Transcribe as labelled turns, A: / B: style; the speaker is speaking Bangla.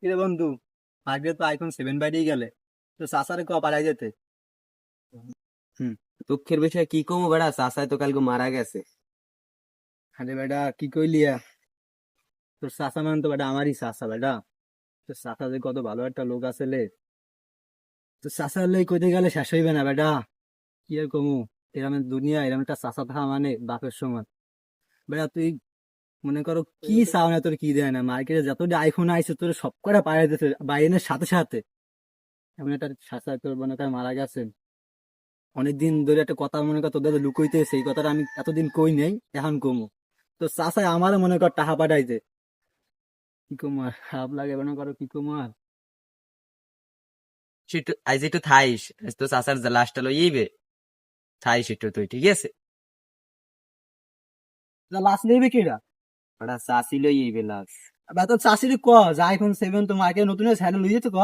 A: কিরে বন্ধু, আজকে তো iPhone 7 বাইরেই গেলে, তো চাচারে ক পালাই যেতে। হুম।
B: দুঃখের বিষয় কি কমু বেড়া, চাচাই তো কালকে মারা গেছে।
A: আরে বেটা কি কইলি তোর চাচা মানে তো বেটা আমারই চাচা বেটা। তোর চাচা যে কত ভালো একটা লোক আছে লে, তোর চাচার লই কইতে গেলে শেষ হইবে না বেটা। কি আর কমু, এরম দুনিয়া, এরম একটা চাচা থাকা মানে বাপের সমান। বেটা তুই মনে করো কি চাও না, তোর কি দেয় না, মার্কেটে যত আইফোন আইছে তোর সব কটা পায়ে দিতে বাইরের সাথে সাথে। এমন একটা চাচা তোর মনে কর মারা গেছেন। অনেকদিন ধরে একটা কথা মনে কর তোদের লুকইতে, সেই কথাটা আমি এতদিন কই নাই, এখন কমু। তো চাচাই আমারও মনে কর টাকা পাঠাইছে। কি কমু আর, খারাপ লাগে মনে করো, কি কমু আর।
B: সেটু আজ একটু থাইস, আজ তো চাচার লাশটা লই ইবে থাইস একটু তুই, ঠিক আছে?
A: লাস্ট নেবে কিরা?
B: ওটা চাচি লই ইবে লাশ।
A: বা তোর চাষির ক, যে iPhone 7 তো মার্কেটে নতুন হয়েছে, হ্যাঁ লইয়ে তো ক।